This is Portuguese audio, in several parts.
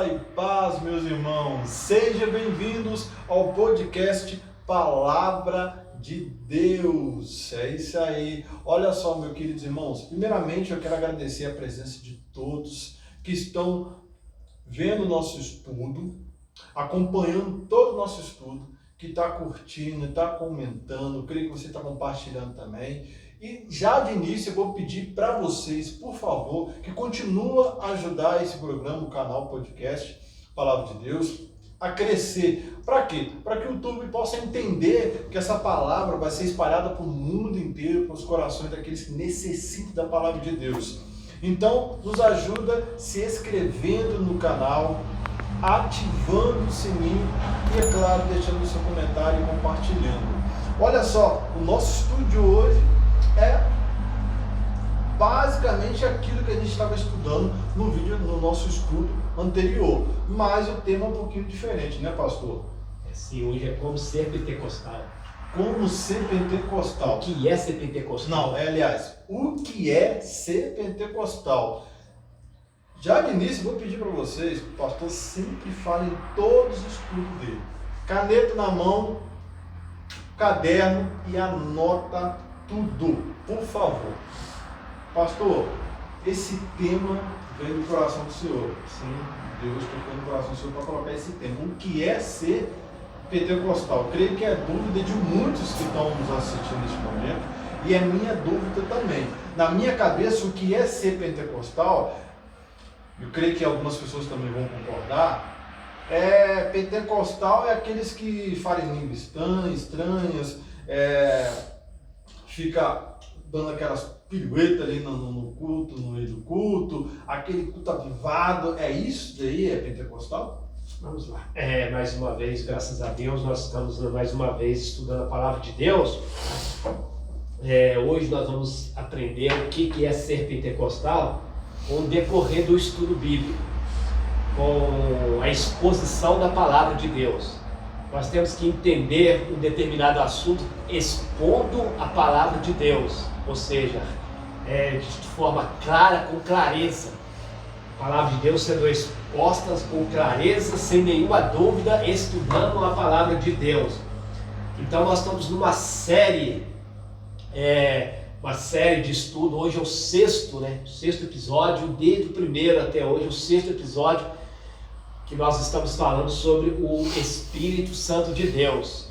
Graça e paz, meus irmãos. Sejam bem-vindos ao podcast Palavra de Deus. É isso aí. Olha só, meus queridos irmãos. Primeiramente, eu quero agradecer a presença de todos que estão vendo o nosso estudo, acompanhando todo o nosso estudo, que está curtindo, está comentando. Eu creio que você está compartilhando também. E já de início eu vou pedir para vocês, por favor, que continuem a ajudar esse programa, o canal podcast Palavra de Deus, a crescer. Para quê? Para que o YouTube possa entender que essa palavra vai ser espalhada para o mundo inteiro, para os corações daqueles que necessitam da palavra de Deus. Então, nos ajuda se inscrevendo no canal, ativando o sininho e, é claro, deixando o seu comentário e compartilhando. Olha só, o nosso estudo de hoje é basicamente aquilo que a gente estava estudando no nosso estudo anterior, mas o tema é um pouquinho diferente, né, pastor? Sim, hoje é como ser pentecostal. Como ser pentecostal. O que é ser pentecostal? Não, aliás, o que é ser pentecostal? Já de início, vou pedir para vocês que o pastor sempre fale em todos os estudos dele. Caneta na mão, caderno e anota tudo, por favor. Pastor, esse tema veio do coração do Senhor. Sim. Deus tocou no coração do Senhor para colocar esse tema. O que é ser pentecostal? Eu creio que é dúvida de muitos que estão nos assistindo neste momento e é minha dúvida também. Na minha cabeça, o que é ser pentecostal, eu creio que algumas pessoas também vão concordar, pentecostal é aqueles que falam em línguas estranhas, fica dando aquelas piruetas ali no culto, no meio do culto, aquele culto avivado, é isso daí? É pentecostal? Vamos lá. Mais uma vez, graças a Deus, nós estamos mais uma vez estudando a Palavra de Deus. Hoje nós vamos aprender o que é ser pentecostal com o decorrer do estudo bíblico, com a exposição da Palavra de Deus. Nós temos que entender um determinado assunto expondo a Palavra de Deus, ou seja, de forma clara, com clareza. A Palavra de Deus sendo exposta com clareza, sem nenhuma dúvida, estudando a Palavra de Deus. Então nós estamos numa série, de estudo. Hoje é o sexto episódio, desde o primeiro até hoje, o sexto episódio, que nós estamos falando sobre o Espírito Santo de Deus.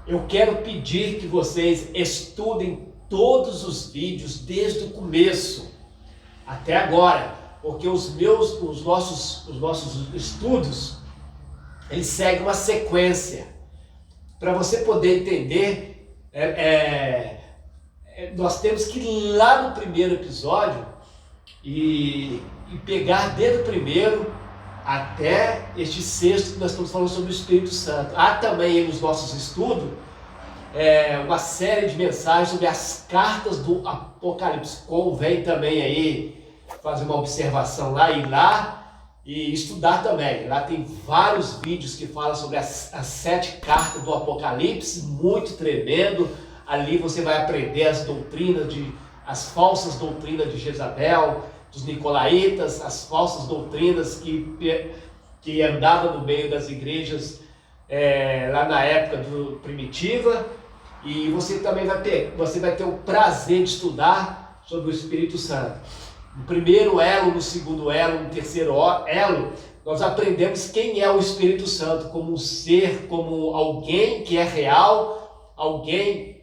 Eu quero pedir que vocês estudem todos os vídeos desde o começo até agora, porque os nossos estudos, eles seguem uma sequência. Para você poder entender, nós temos que ir lá no primeiro episódio e pegar desde o primeiro até este sexto que nós estamos falando sobre o Espírito Santo. Há também nos nossos estudos uma série de mensagens sobre as cartas do Apocalipse. Convém também aí fazer uma observação lá, ir lá e estudar também. Lá tem vários vídeos que falam sobre as 7 cartas do Apocalipse, muito tremendo. Ali você vai aprender as falsas doutrinas de Jezabel, dos nicolaítas, as falsas doutrinas que andavam no meio das igrejas lá na época primitiva. E você também vai ter o prazer de estudar sobre o Espírito Santo. No primeiro elo, no segundo elo, no terceiro elo, nós aprendemos quem é o Espírito Santo, como um ser, como alguém que é real, alguém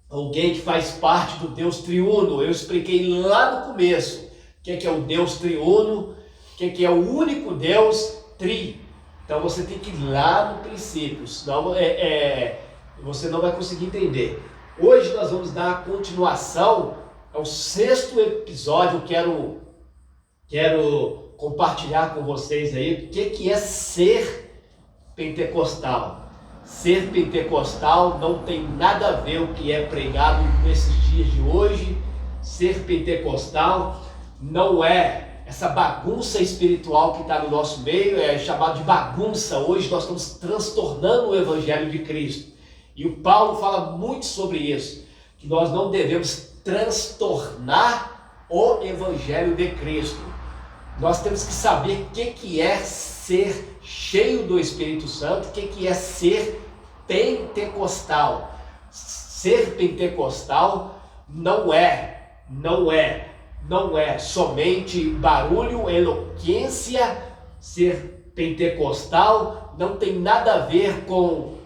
que faz parte do Deus triuno. Eu expliquei lá no começo o que é o Deus triuno, o que é o único Deus tri. Então você tem que ir lá no princípio, senão você não vai conseguir entender. Hoje nós vamos dar a continuação ao sexto episódio. Eu quero compartilhar com vocês aí o que é ser pentecostal. Ser pentecostal não tem nada a ver com o que é pregado nesses dias de hoje. Ser pentecostal não é essa bagunça espiritual que está no nosso meio, é chamado de bagunça. Hoje nós estamos transtornando o Evangelho de Cristo. E o Paulo fala muito sobre isso, que nós não devemos transtornar o Evangelho de Cristo. nós temos que saber o que é ser cheio do Espírito Santo, o que é ser pentecostal. Ser pentecostal não é somente barulho, eloquência. Ser pentecostal não tem nada a ver com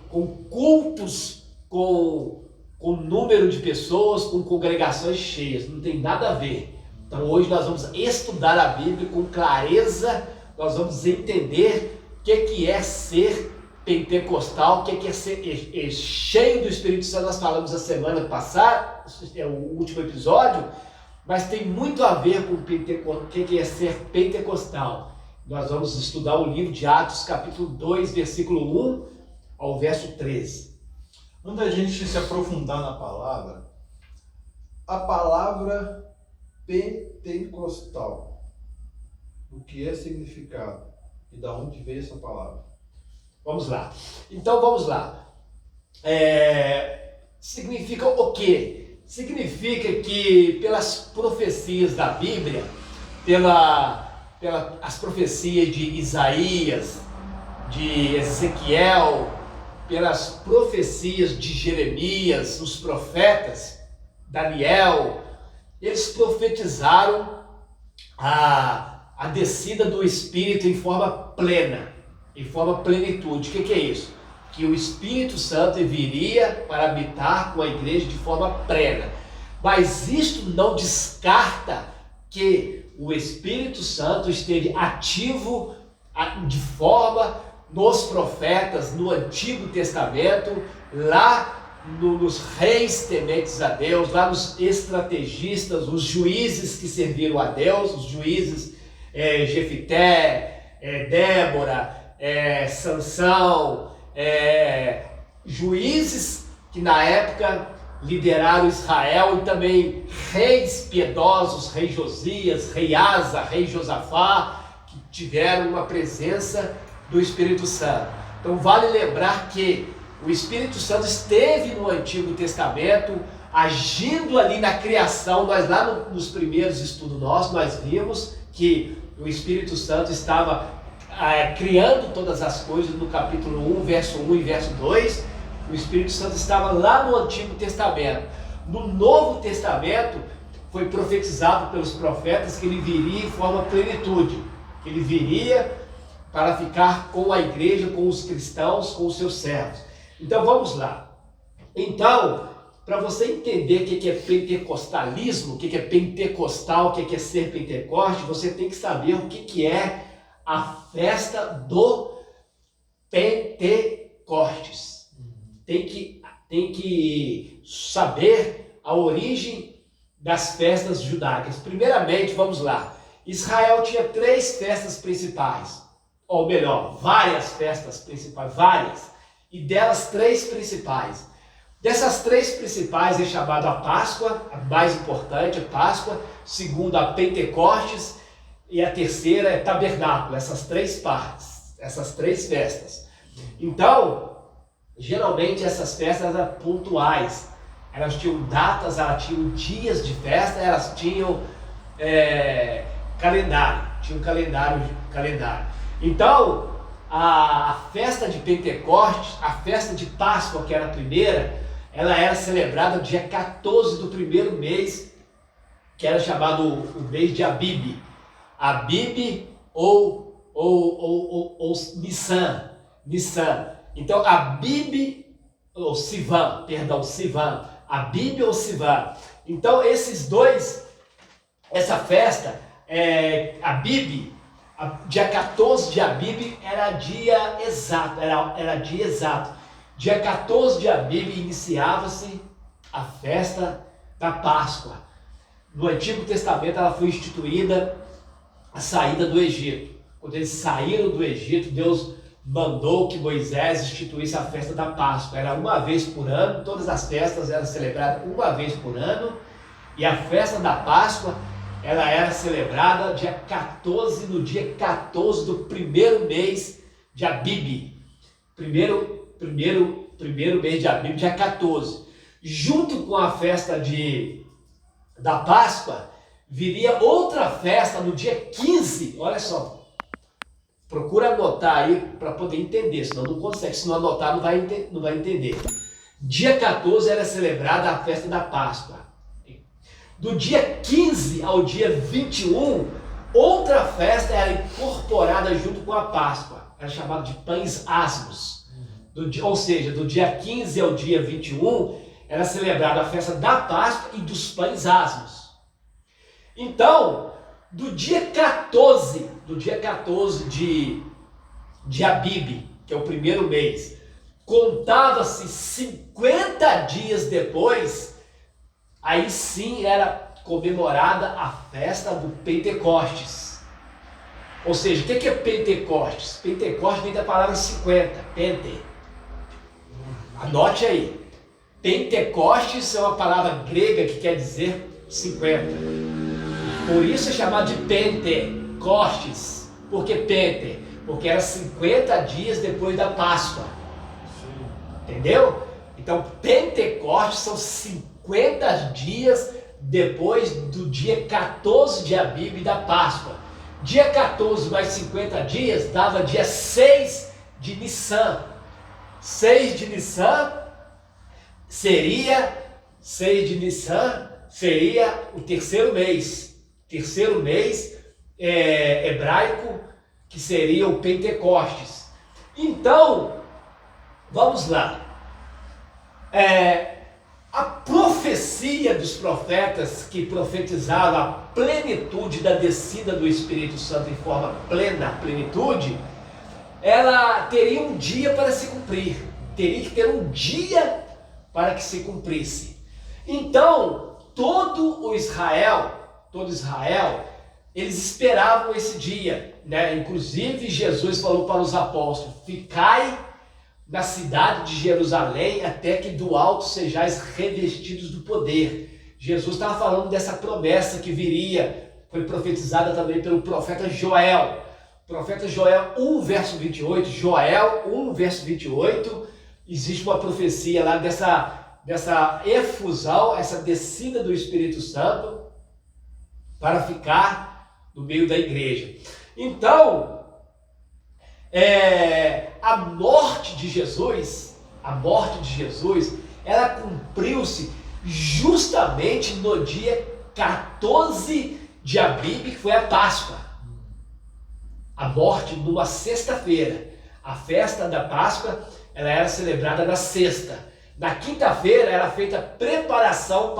cultos, com número de pessoas, com congregações cheias, não tem nada a ver. Então hoje nós vamos estudar a Bíblia com clareza, nós vamos entender o que é ser pentecostal, o que é ser cheio do Espírito Santo. Nós falamos a semana passada, é o último episódio, mas tem muito a ver com o que é ser pentecostal. Nós vamos estudar o livro de Atos, capítulo 2, versículo 1 ao verso 13. Antes da gente se aprofundar na palavra, a palavra pentecostal, o que é significado e da onde veio essa palavra? Vamos lá. Então vamos lá. Significa o quê? Significa que pelas profecias da Bíblia, as profecias de Isaías, de Ezequiel, pelas profecias de Jeremias, os profetas, Daniel, eles profetizaram a descida do Espírito em forma plena, em forma plenitude. O que é isso? Que o Espírito Santo viria para habitar com a igreja de forma plena. Mas isto não descarta que o Espírito Santo esteve ativo de forma nos profetas, no Antigo Testamento, lá nos reis tementes a Deus, lá nos estrategistas, os juízes que serviram a Deus, os juízes Jefité, Débora, Sansão, juízes que na época lideraram Israel, e também reis piedosos, rei Josias, rei Asa, rei Josafá, que tiveram uma presença do Espírito Santo. Então vale lembrar que o Espírito Santo esteve no Antigo Testamento, agindo ali na criação. Nós lá nos primeiros estudos nós vimos que o Espírito Santo estava criando todas as coisas. No capítulo 1, verso 1 e verso 2, o Espírito Santo estava lá no Antigo Testamento. No Novo Testamento foi profetizado pelos profetas que ele viria em forma plenitude, que ele viria para ficar com a igreja, com os cristãos, com os seus servos. Então vamos lá. Então, para você entender o que é pentecostalismo, o que é pentecostal, o que é ser pentecoste, você tem que saber o que é a festa do Pentecostes. Tem que saber a origem das festas judaicas. Primeiramente, vamos lá. Israel tinha 3 festas principais, ou melhor, várias festas principais, várias, e delas 3 principais. Dessas 3 principais é chamada a Páscoa, a mais importante, a Páscoa, segunda a Pentecostes, e a terceira é Tabernáculo. Essas 3 partes, essas 3 festas. Então, geralmente essas festas eram pontuais, elas tinham datas, elas tinham dias de festa, elas tinham calendário. Então, a festa de Pentecostes, a festa de Páscoa, que era a primeira, ela era celebrada dia 14 do primeiro mês, que era chamado o mês de Abib. Abib ou Nissan. Então, Abib ou Sivan, Abib ou Sivan. Então, esses dois, essa festa, Abib, dia 14 de Abib era dia exato, era dia exato. Dia 14 de Abib iniciava-se a festa da Páscoa. No Antigo Testamento ela foi instituída a saída do Egito. Quando eles saíram do Egito, Deus mandou que Moisés instituísse a festa da Páscoa. Era uma vez por ano, todas as festas eram celebradas uma vez por ano, e a festa da Páscoa ela era celebrada no dia 14 do primeiro mês de Abib. Primeiro mês de Abib, dia 14. Junto com a festa da Páscoa, viria outra festa no dia 15, olha só. Procura anotar aí para poder entender, senão não consegue. Se não anotar, não vai entender. Dia 14 era celebrada a festa da Páscoa. Do dia 15 ao dia 21, outra festa era incorporada junto com a Páscoa. Era chamada de pães asmos. Ou seja, do dia 15 ao dia 21, era celebrada a festa da Páscoa e dos pães asmos. Então, do dia 14 de Abib, que é o primeiro mês, contava-se 50 dias depois, aí sim era comemorada a festa do Pentecostes. Ou seja, o que é Pentecostes? Pentecostes vem da palavra 50, Pente. Anote aí. Pentecostes é uma palavra grega que quer dizer 50. Por isso é chamado de Pentecostes. Por que Pente? Porque era 50 dias depois da Páscoa. Entendeu? Então, Pentecostes são 50 dias depois do dia 14 de Abib da Páscoa. Dia 14 mais 50 dias dava dia 6 de Nissan. 6 de Nissan seria o terceiro mês. Terceiro mês hebraico, que seria o Pentecostes. Então, vamos lá. A profecia dos profetas que profetizaram a plenitude da descida do Espírito Santo em forma plena, plenitude, ela teria um dia para se cumprir. Teria que ter um dia para que se cumprisse. Então, todo Israel, eles esperavam esse dia, né? Inclusive Jesus falou para os apóstolos: ficai na cidade de Jerusalém até que do alto sejais revestidos do poder. Jesus estava falando dessa promessa que viria, foi profetizada também pelo profeta Joel. Profeta Joel 1, verso 28, Joel 1, verso 28, existe uma profecia lá dessa efusão, essa descida do Espírito Santo para ficar no meio da igreja. Então, a morte de Jesus, ela cumpriu-se justamente no dia 14 de Abib, que foi a Páscoa. A morte numa sexta-feira. A festa da Páscoa, ela era celebrada na sexta. Na quinta-feira era feita a preparação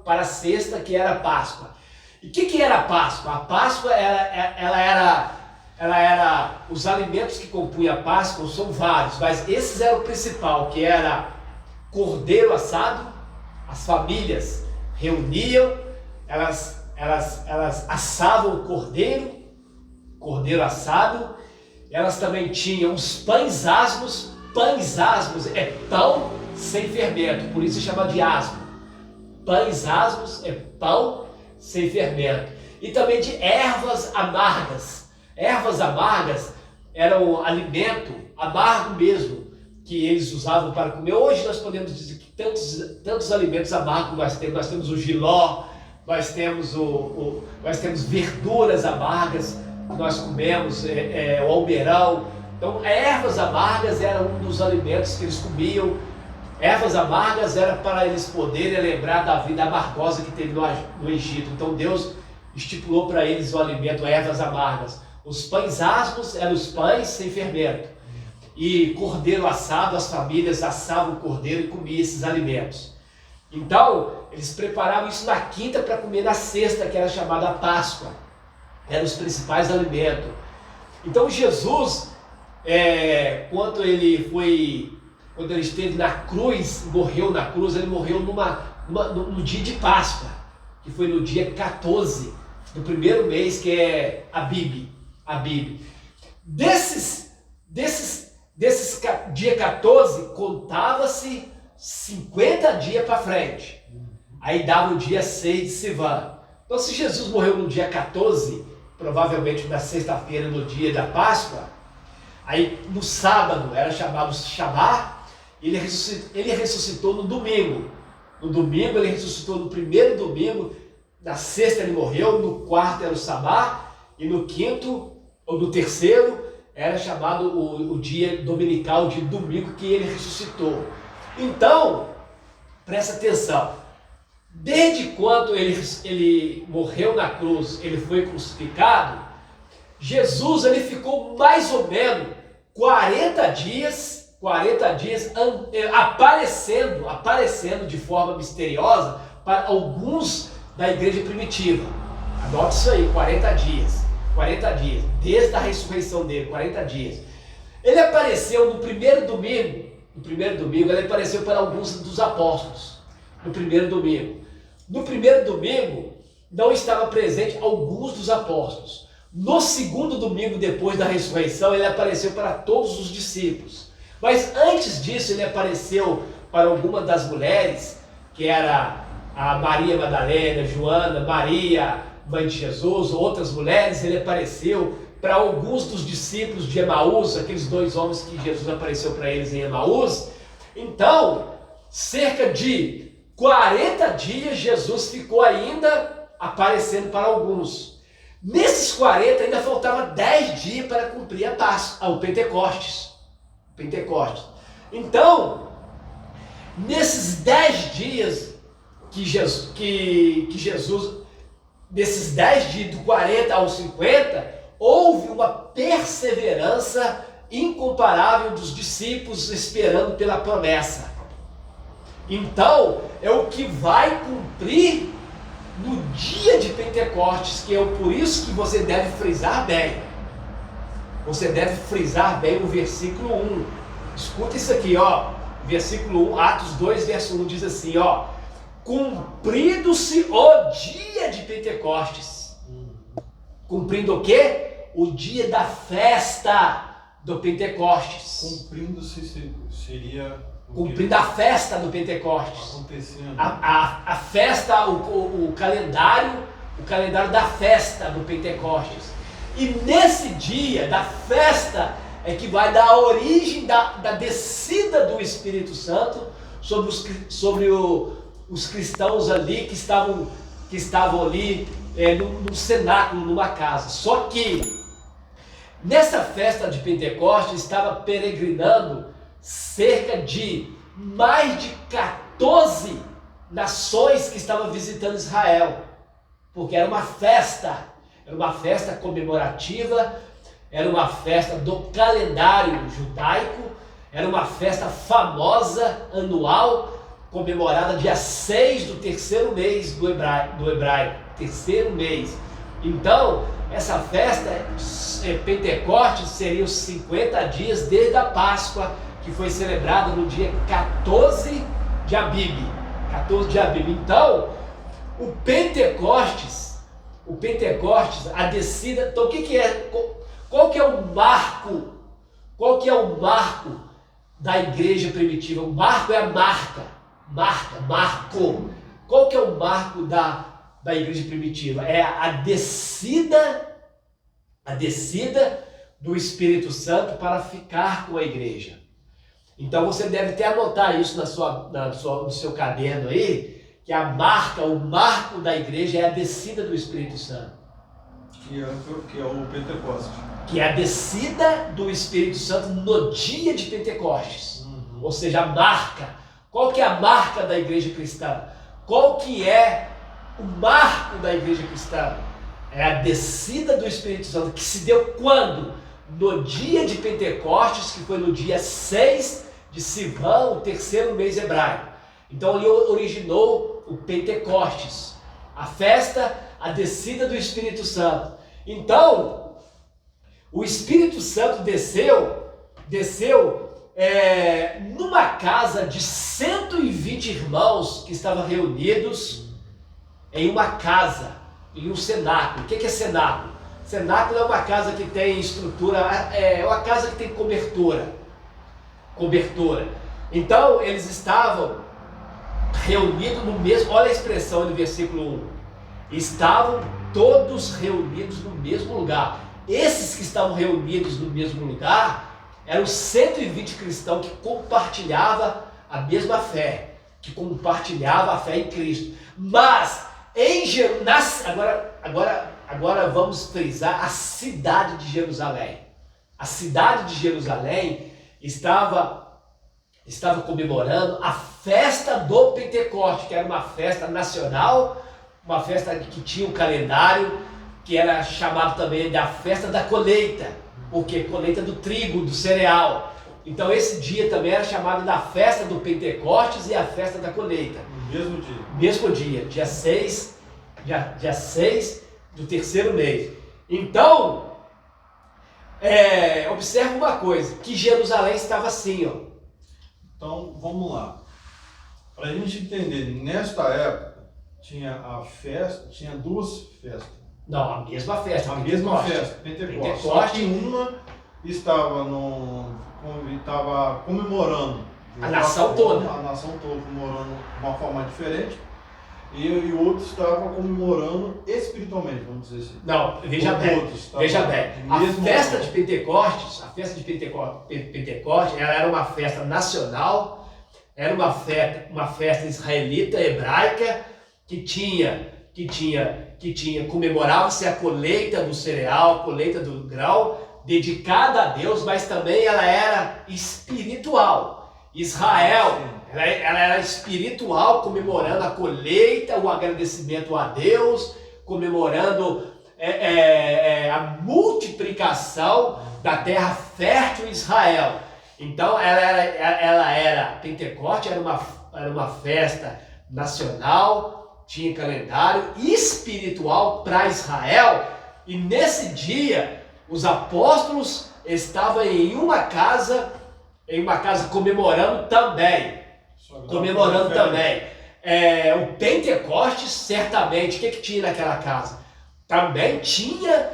para a sexta, que era a Páscoa. E o que era a Páscoa? A Páscoa ela era os alimentos que compunham a Páscoa, são vários, mas esses eram o principal, que era cordeiro assado. As famílias reuniam, elas assavam o cordeiro assado. Elas também tinham os pães asmos. Pães asmos é pão sem fermento, por isso se chama de asmo. Pães asmos é pão sem fermento. E também de ervas amargas. Ervas amargas eram um alimento amargo mesmo, que eles usavam para comer. Hoje nós podemos dizer que tantos alimentos amargos nós temos. Nós temos o jiló, nós temos verduras amargas que nós comemos, o almeirão. Então, ervas amargas eram um dos alimentos que eles comiam. Ervas amargas era para eles poderem lembrar da vida amargosa que teve no Egito. Então, Deus estipulou para eles o alimento, ervas amargas. Os pães asmos eram os pães sem fermento. E cordeiro assado, as famílias assavam o cordeiro e comiam esses alimentos. Então, eles preparavam isso na quinta para comer na sexta, que era chamada Páscoa. Eram os principais alimentos. Então, Jesus, quando ele esteve na cruz, morreu na cruz, ele morreu no dia de Páscoa, que foi no dia 14 do primeiro mês, que é Abib. Desses dia 14, contava-se 50 dias para frente. Aí dava o dia 6 de Sivan. Então, se Jesus morreu no dia 14, provavelmente na sexta-feira, no dia da Páscoa, aí no sábado era chamado Shabá, ele ressuscitou no domingo. No domingo ele ressuscitou no primeiro domingo, na sexta ele morreu, no quarto era o sabá, e no quinto, ou no terceiro, era chamado o dia dominical, de domingo, que ele ressuscitou. Então, presta atenção, desde quando ele morreu na cruz, ele foi crucificado, Jesus ele ficou mais ou menos 40 dias aparecendo de forma misteriosa para alguns da igreja primitiva. Anote isso aí, 40 dias, desde a ressurreição dele, 40 dias. Ele apareceu no primeiro domingo, ele apareceu para alguns dos apóstolos, no primeiro domingo. No primeiro domingo, não estava presente alguns dos apóstolos. No segundo domingo, depois da ressurreição, ele apareceu para todos os discípulos. Mas antes disso, ele apareceu para alguma das mulheres, que era a Maria Madalena, Joana, Maria, mãe de Jesus, outras mulheres. Ele apareceu para alguns dos discípulos de Emaús, aqueles 2 homens que Jesus apareceu para eles em Emaús. Então, cerca de 40 dias Jesus ficou ainda aparecendo para alguns. Nesses 40 ainda faltava 10 dias para cumprir a Páscoa, o Pentecostes. Então, nesses 10 dias que Jesus, desses 10 dias, do 40 aos 50, houve uma perseverança incomparável dos discípulos esperando pela promessa. Então, é o que vai cumprir no dia de Pentecostes, que é por isso que você deve frisar bem. Você deve frisar bem o versículo 1. Escuta isso aqui, ó. Versículo 1, Atos 2, verso 1 diz assim, ó: cumprido-se o dia de Pentecostes. Cumprindo o quê? O dia da festa do Pentecostes. Cumprindo-se seria... Cumprindo a festa do Pentecostes. Acontecendo. A festa, o calendário da festa do Pentecostes. E nesse dia da festa é que vai dar a origem da descida do Espírito Santo sobre os cristãos ali que estavam ali num cenáculo, numa casa. Só que nessa festa de Pentecostes estava peregrinando cerca de mais de 14 nações que estavam visitando Israel, porque era uma festa comemorativa, era uma festa do calendário judaico, era uma festa famosa, anual, comemorada dia 6 do terceiro mês do hebraico, terceiro mês. Então, essa festa, Pentecostes, seria os 50 dias desde a Páscoa, que foi celebrada no dia 14 de Abib. Então, o Pentecostes, a descida. Então, o que é? Qual que é o marco? Qual que é o marco da igreja primitiva? O marco é a marco. Qual que é o marco da igreja primitiva? É a descida do Espírito Santo para ficar com a igreja. Então você deve até anotar isso no seu caderno aí, que o marco da igreja é a descida do Espírito Santo. Que é o Pentecostes. Que é a descida do Espírito Santo no dia de Pentecostes. Ou seja, a marca. Qual que é a marca da igreja cristã? Qual que é o marco da igreja cristã? É a descida do Espírito Santo, que se deu quando? No dia de Pentecostes, que foi no dia 6 de Sivan, o terceiro mês hebraico. Então ali originou o Pentecostes, a festa, a descida do Espírito Santo. Então, o Espírito Santo desceu numa casa de 120 irmãos que estavam reunidos em uma casa, em um cenáculo. O que é cenáculo? Cenáculo é uma casa que tem estrutura, é uma casa que tem cobertura. Então, eles estavam reunidos no mesmo, olha a expressão do versículo 1. Estavam todos reunidos no mesmo lugar. Esses que estavam reunidos no mesmo lugar eram 120 cristãos que compartilhavam a mesma fé, que compartilhavam a fé em Cristo. Mas Agora vamos frisar a cidade de Jerusalém. A cidade de Jerusalém estava comemorando a festa do Pentecoste, que era uma festa nacional, uma festa que tinha um calendário, que era chamado também da festa da colheita, porque colheita do trigo, do cereal. Então esse dia também era chamado da festa do Pentecostes e a festa da colheita. Mesmo dia. Mesmo dia 6 do terceiro mês. Então, observa uma coisa, que Jerusalém estava assim, ó. Então, vamos lá. Para a gente entender, nesta época, tinha a festa, tinha duas festas. Não, a mesma festa. A mesma festa, Pentecoste. Só que uma estava comemorando. A nação toda. A nação toda comemorando de uma forma diferente. E o outro estava comemorando espiritualmente, vamos dizer assim. Não, veja bem. A festa de Pentecostes, ela era uma festa nacional, era uma festa israelita, hebraica, que comemorava-se a colheita do cereal, a colheita do grão, dedicada a Deus, mas também ela era espiritual. Israel, ela era espiritual, comemorando a colheita, o agradecimento a Deus, comemorando a multiplicação da terra fértil Israel. Então Pentecoste era uma festa nacional, tinha calendário espiritual para Israel, e nesse dia os apóstolos estavam em uma casa comemorando também. O Pentecostes, certamente, o que tinha naquela casa? Também tinha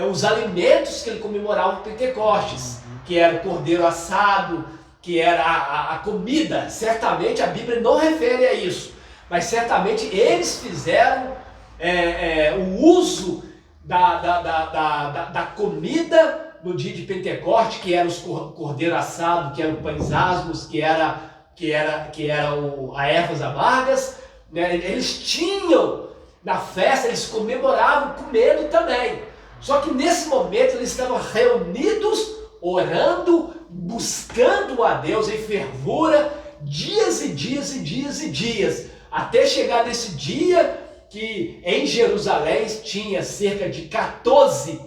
os alimentos que ele comemorava o Pentecostes, que era o cordeiro assado, que era a comida. Certamente a Bíblia não refere a isso, mas certamente eles fizeram o uso da comida no dia de Pentecoste, que era os cordeiro assado, que eram pães asmos, que era a ervas amargas, né? Eles tinham na festa, eles comemoravam comendo também. Só que nesse momento eles estavam reunidos, orando, buscando a Deus em fervura, dias e dias e dias e dias, até chegar nesse dia que em Jerusalém tinha cerca de 14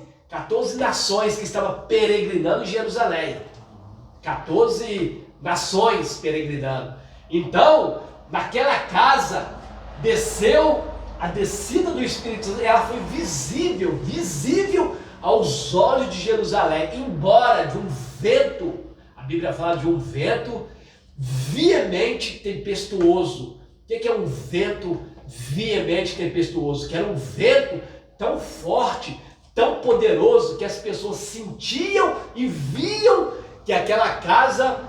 nações que estavam peregrinando em Jerusalém. 14 nações peregrinando. Então, naquela casa, desceu a descida do Espírito Santo, ela foi visível aos olhos de Jerusalém, embora de um vento, a Bíblia fala de um vento veemente tempestuoso. O que é um vento veemente tempestuoso? Que era um vento tão forte, tão poderoso, que as pessoas sentiam e viam que aquela casa,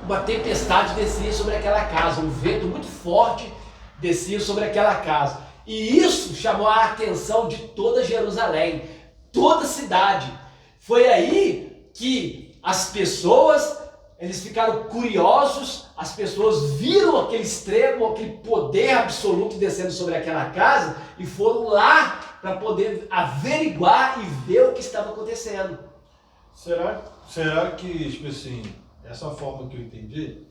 uma tempestade descia sobre aquela casa, um vento muito forte descia sobre aquela casa. E isso chamou a atenção de toda Jerusalém, toda a cidade. Foi aí que as pessoas, eles ficaram curiosos, as pessoas viram aquele extremo, aquele poder absoluto descendo sobre aquela casa e foram lá para poder averiguar e ver o que estava acontecendo. Será que, tipo assim, essa forma que eu entendi,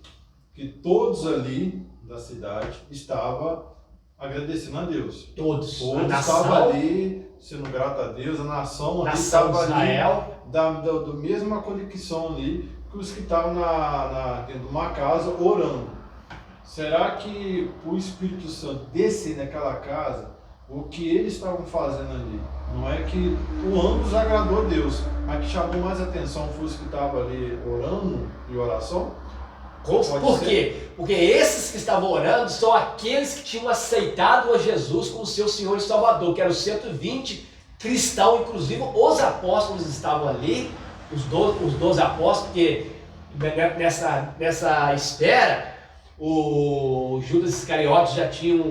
que todos ali da cidade estavam agradecendo a Deus. Todos estavam ali sendo grato a Deus, a nação ali estava ali da mesma conexão ali que os que estavam dentro de uma casa orando. Será que o Espírito Santo descer naquela casa, o que eles estavam fazendo ali, não é que ambos agradou a Deus, mas que chamou mais atenção foi os que estavam ali orando em oração? Por quê? Porque esses que estavam orando são aqueles que tinham aceitado a Jesus como seu Senhor e Salvador, que eram os 120 cristãos, inclusive os apóstolos estavam ali, os 12 apóstolos, porque nessa espera, o Judas Iscariotes já tinha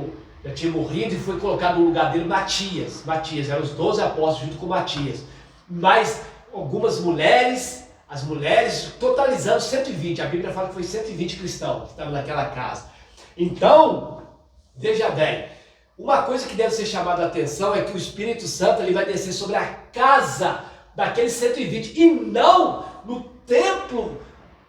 morrido e foi colocado no lugar dele Matias, eram os 12 apóstolos junto com Matias, mas algumas mulheres, as mulheres totalizando 120, a Bíblia fala que foi 120 cristãos que estavam naquela casa. Então, veja bem, Uma coisa que deve ser chamada a atenção é que o Espírito Santo ele vai descer sobre a casa daqueles 120 e não no templo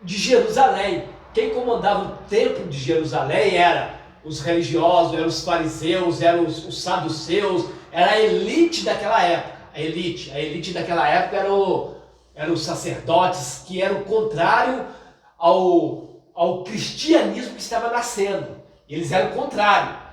de Jerusalém. Quem comandava o templo de Jerusalém era os religiosos, eram os fariseus, eram os saduceus, era a elite daquela época. A elite daquela época eram os sacerdotes, que eram contrário ao cristianismo que estava nascendo. Eles eram contrário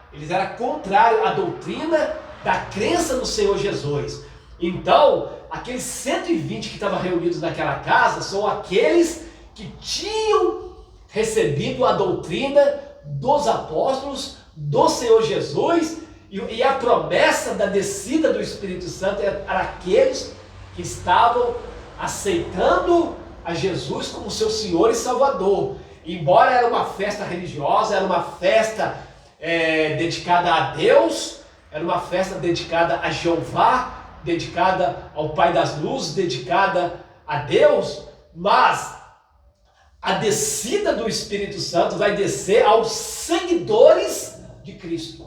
à doutrina da crença no Senhor Jesus. Então, aqueles 120 que estavam reunidos naquela casa são aqueles que tinham recebido a doutrina dos apóstolos, do Senhor Jesus, e a promessa da descida do Espírito Santo era aqueles que estavam aceitando a Jesus como seu Senhor e Salvador. Embora era uma festa religiosa, era uma festa dedicada a Deus, era uma festa dedicada a Jeová, dedicada ao Pai das Luzes, dedicada a Deus, mas a descida do Espírito Santo vai descer aos seguidores de Cristo.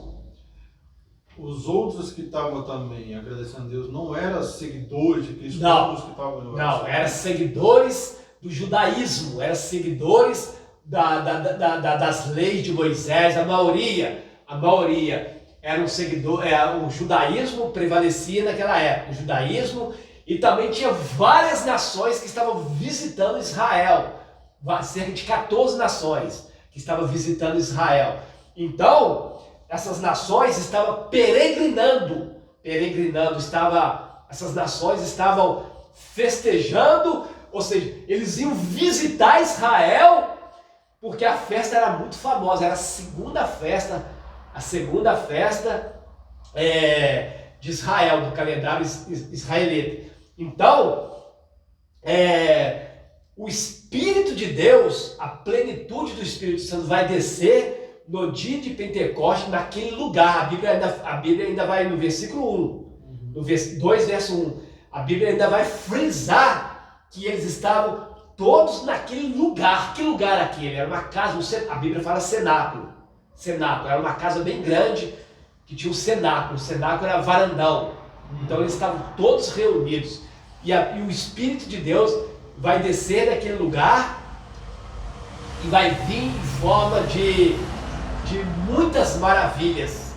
Os outros que estavam também agradecendo a Deus não eram seguidores de Cristo? Não, eram seguidores do judaísmo, eram seguidores das leis de Moisés. A maioria era um seguidor, o judaísmo prevalecia naquela época, o judaísmo, e também tinha várias nações que estavam visitando Israel, cerca de 14 nações que estavam visitando Israel. Então, essas nações estavam peregrinando, essas nações estavam festejando, ou seja, eles iam visitar Israel, porque a festa era muito famosa, era a segunda festa de Israel, do calendário israelita. Então, o Espírito de Deus, a plenitude do Espírito Santo vai descer no dia de Pentecostes, naquele lugar. A Bíblia ainda vai no versículo 1, no 2, verso 1, a Bíblia ainda vai frisar que eles estavam todos naquele lugar. Que lugar aquele? Era uma casa, a Bíblia fala cenáculo, era uma casa bem grande, que tinha um cenáculo. O cenáculo era varandão. Então eles estavam todos reunidos, e o Espírito de Deus vai descer naquele lugar e vai vir em forma de muitas maravilhas.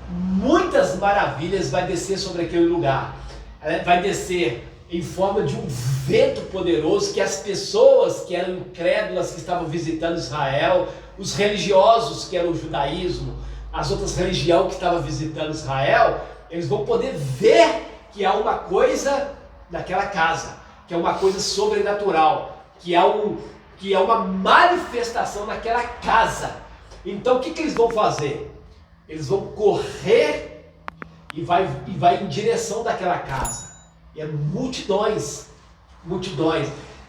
Muitas maravilhas vai descer sobre aquele lugar. Ela vai descer em forma de um vento poderoso, que as pessoas que eram incrédulas, que estavam visitando Israel, os religiosos, que eram o judaísmo, as outras religiões que estavam visitando Israel, eles vão poder ver que há uma coisa naquela casa, que é uma coisa sobrenatural, que é uma manifestação naquela casa. Então o que eles vão fazer? Eles vão correr e vai em direção daquela casa. E é multidões.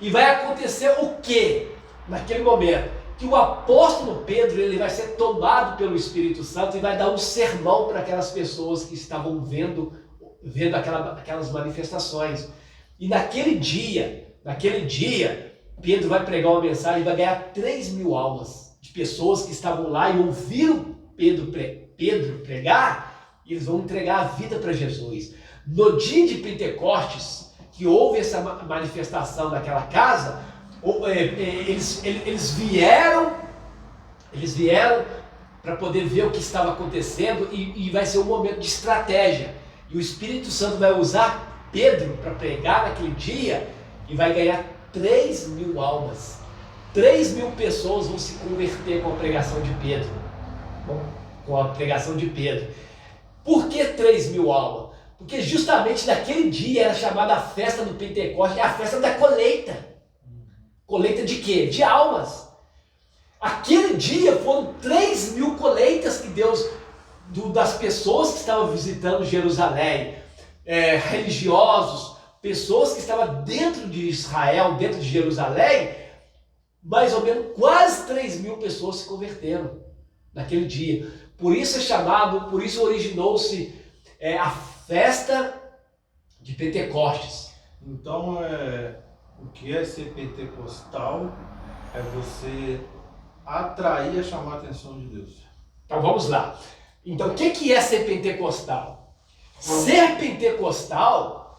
E vai acontecer o quê? Naquele momento, que o apóstolo Pedro ele vai ser tomado pelo Espírito Santo e vai dar um sermão para aquelas pessoas que estavam vendo aquelas manifestações. E naquele dia, Pedro vai pregar uma mensagem e vai ganhar 3.000 almas de pessoas que estavam lá e ouviram Pedro pregar, e eles vão entregar a vida para Jesus. No dia de Pentecostes, que houve essa manifestação naquela casa, eles vieram para poder ver o que estava acontecendo, e vai ser um momento de estratégia. E o Espírito Santo vai usar Pedro para pregar naquele dia e vai ganhar 3.000 almas. 3.000 pessoas vão se converter com a pregação de Pedro. Por que 3.000 almas? Porque justamente naquele dia era chamada a festa do Pentecostes, é a festa da colheita. Colheita de quê? De almas. Aquele dia foram 3.000 colheitas que Deus, das pessoas que estavam visitando Jerusalém, religiosos, pessoas que estavam dentro de Israel, dentro de Jerusalém, mais ou menos quase 3.000 pessoas se converteram naquele dia. Por isso originou-se a festa de Pentecostes. Então, o que é ser pentecostal é você atrair, chamar a atenção de Deus. Então vamos lá. Então, o que é ser pentecostal? Ser pentecostal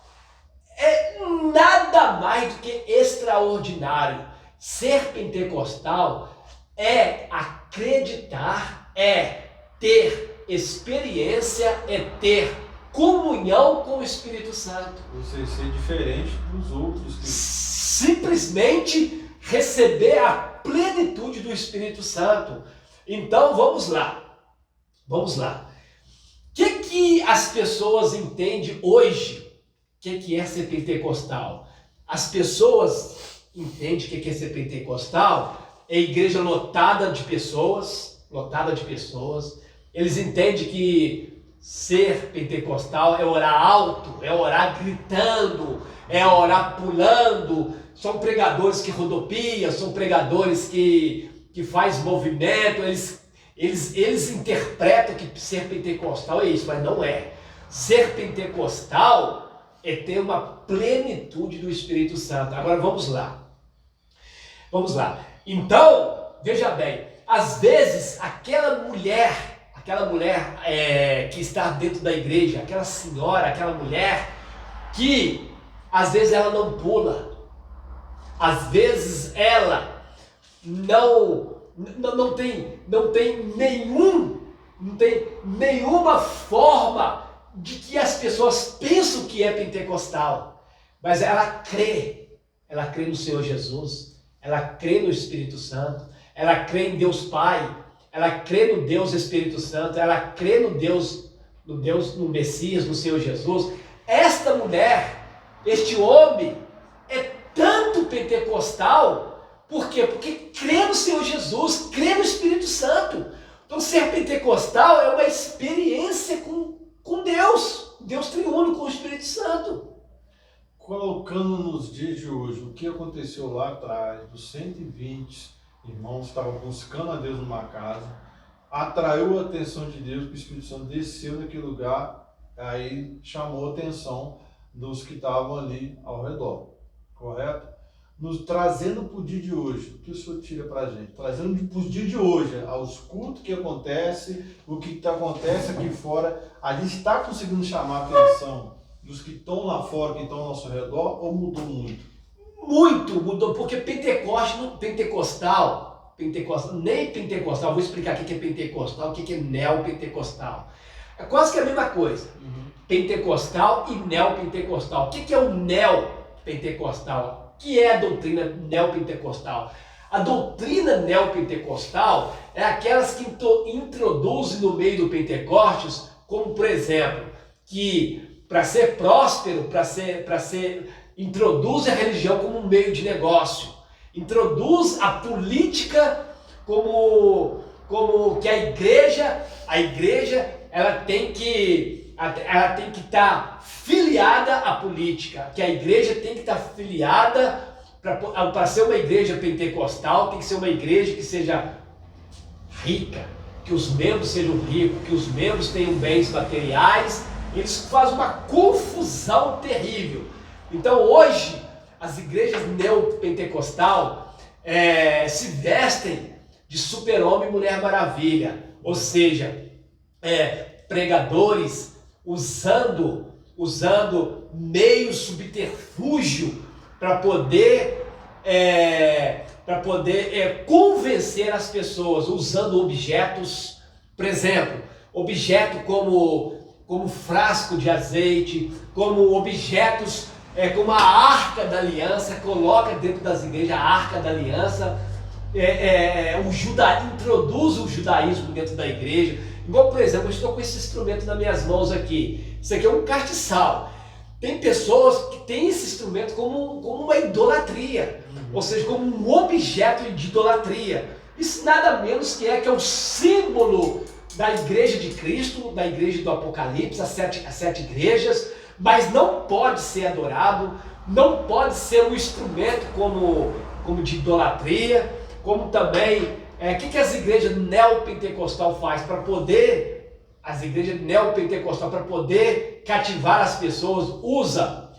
é nada mais do que extraordinário. Ser pentecostal é acreditar, é ter experiência, é ter comunhão com o Espírito Santo. Você ser diferente dos outros. Simplesmente receber a plenitude do Espírito Santo. Então, vamos lá. Vamos lá. O que as pessoas entendem hoje? O que é ser pentecostal? As pessoas entendem o que é ser pentecostal? É igreja lotada de pessoas. Eles entendem que ser pentecostal é orar alto, é orar gritando, é orar pulando. São pregadores que rodopiam, são pregadores que faz movimento. Eles interpretam que ser pentecostal é isso, mas não é. Ser pentecostal é ter uma plenitude do Espírito Santo. Agora vamos lá. Então, veja bem, às vezes aquela mulher que está dentro da igreja, aquela senhora, aquela mulher que às vezes ela não pula, às vezes ela não tem nenhuma forma de que as pessoas pensam que é pentecostal, mas ela crê no Senhor Jesus, ela crê no Espírito Santo, ela crê em Deus Pai, ela crê no Deus Espírito Santo, ela crê no Messias, no Senhor Jesus. Esta mulher, este homem, é tanto pentecostal. Por quê? Porque crê no Senhor Jesus, crê no Espírito Santo. Então, ser pentecostal é uma experiência com Deus triuno, com o Espírito Santo. Colocando nos dias de hoje, o que aconteceu lá atrás, dos 120 irmãos que estavam buscando a Deus numa casa, atraiu a atenção de Deus, que o Espírito Santo desceu naquele lugar, aí chamou a atenção dos que estavam ali ao redor, correto? Nos trazendo para o dia de hoje, o que o Senhor tira para a gente? Trazendo para o dia de hoje, aos cultos que acontece, o que acontece aqui fora, a gente está conseguindo chamar a atenção dos que estão lá fora, que estão ao nosso redor, ou mudou muito? Muito mudou, porque nem pentecostal, vou explicar o que é pentecostal, o que é neopentecostal. É quase que a mesma coisa. Pentecostal e neopentecostal. O que é o neopentecostal? O que é a doutrina neopentecostal? A doutrina neopentecostal é aquelas que introduzem no meio do Pentecostes, como por exemplo, que para ser próspero, introduz a religião como um meio de negócio, introduz a política como que a igreja ela tem que estar filiada à política, que a igreja tem que estar filiada para ser uma igreja pentecostal, tem que ser uma igreja que seja rica, que os membros sejam ricos, que os membros tenham bens materiais. Eles fazem uma confusão terrível. Então hoje as igrejas neopentecostal se vestem de super-homem e mulher maravilha, ou seja, pregadores usando meio subterfúgio para poder convencer as pessoas, usando objetos, por exemplo, objeto como frasco de azeite, como objetos, como a Arca da Aliança, coloca dentro das igrejas a Arca da Aliança, introduz o judaísmo dentro da igreja. Igual, por exemplo, eu estou com esse instrumento nas minhas mãos aqui. Isso aqui é um castiçal. Tem pessoas que têm esse instrumento como uma idolatria, ou seja, como um objeto de idolatria. Isso nada menos que é um símbolo da igreja de Cristo, da igreja do Apocalipse, as sete igrejas, mas não pode ser adorado, não pode ser um instrumento como de idolatria, como também, o que as igrejas neopentecostal faz para poder, para poder cativar as pessoas, usa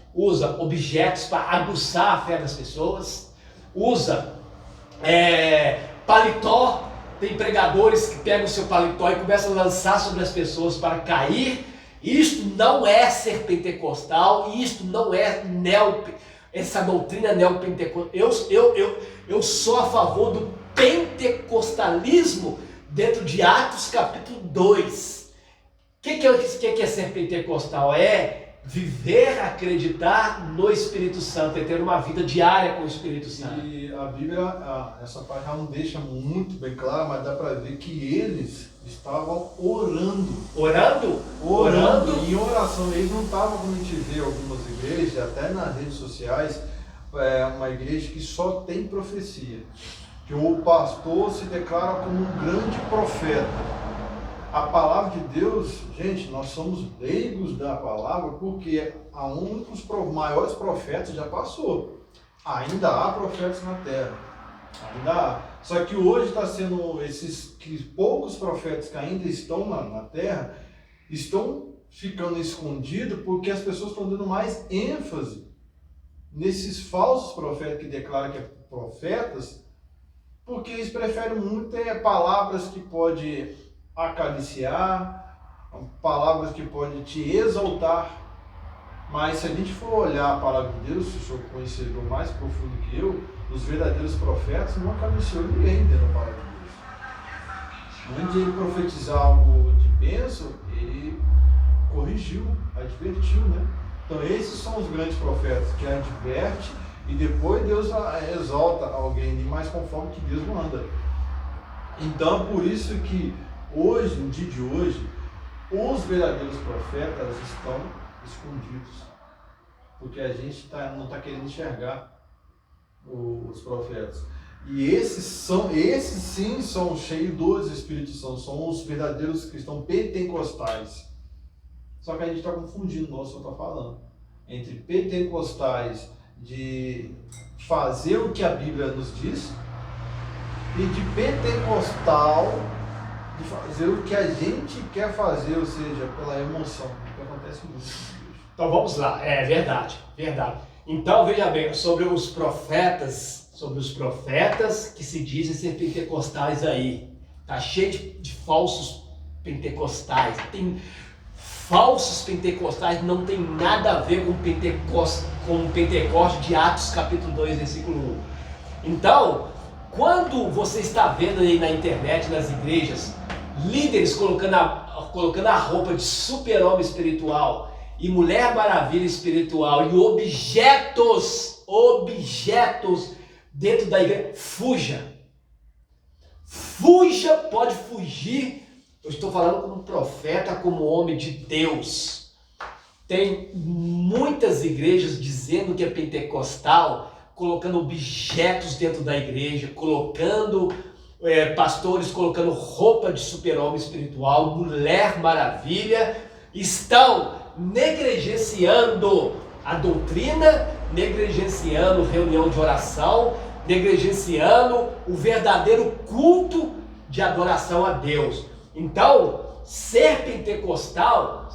objetos para aguçar a fé das pessoas, usa paletó tem pregadores que pegam o seu paletó e começam a lançar sobre as pessoas para cair. Isto não é ser pentecostal, isto não é essa doutrina neopentecostal. Eu sou a favor do pentecostalismo dentro de Atos capítulo 2. O que é ser pentecostal? É viver, acreditar no Espírito Santo, é ter uma vida diária com o Espírito Santo. E a Bíblia, essa parte não deixa muito bem claro, mas dá para ver que eles estavam orando. Orando? E em oração, eles não estavam, como a gente vê algumas igrejas, até nas redes sociais, uma igreja que só tem profecia. Que o pastor se declara como um grande profeta. A palavra de Deus, gente, nós somos leigos da palavra porque os maiores profetas já passou. Ainda há profetas na terra. Ainda há. Só que hoje está sendo poucos profetas que ainda estão na terra, estão ficando escondidos porque as pessoas estão dando mais ênfase nesses falsos profetas que declaram que é profetas, porque eles preferem muito ter palavras que podem acariciar, palavras que podem te exaltar. Mas se a gente for olhar a palavra de Deus, se o senhor conhecedor mais profundo que eu, os verdadeiros profetas não acariciou ninguém dentro da palavra de Deus. Antes de ele profetizar algo de bênção, ele corrigiu, advertiu, né? Então esses são os grandes profetas que adverte e depois Deus exalta alguém, mais conforme que Deus manda. Então por isso que hoje, no dia de hoje, os verdadeiros profetas estão escondidos, porque a gente não está querendo enxergar os profetas. E esses sim são cheios dos Espíritos Santo, são os verdadeiros cristãos pentecostais. Só que a gente está confundindo, o nosso está falando, entre pentecostais de fazer o que a Bíblia nos diz e de pentecostal de fazer o que a gente quer fazer, ou seja, pela emoção, que acontece muito. Então vamos lá, é verdade. Então veja bem, sobre os profetas que se dizem ser pentecostais aí, tá cheio de falsos pentecostais. Falsos pentecostais não tem nada a ver com o Pentecoste de Atos capítulo 2, versículo 1. Então, quando você está vendo aí na internet, nas igrejas, líderes colocando a roupa de super-homem espiritual e mulher maravilha espiritual e objetos dentro da igreja, fuja, pode fugir. Eu estou falando como profeta, como homem de Deus. Tem muitas igrejas dizendo que é pentecostal, colocando objetos dentro da igreja, colocando pastores colocando roupa de super-homem espiritual, mulher maravilha, estão negligenciando a doutrina, negligenciando reunião de oração, negligenciando o verdadeiro culto de adoração a Deus. Então, ser pentecostal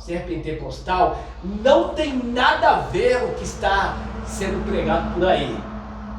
não tem nada a ver com o que está sendo pregado por aí.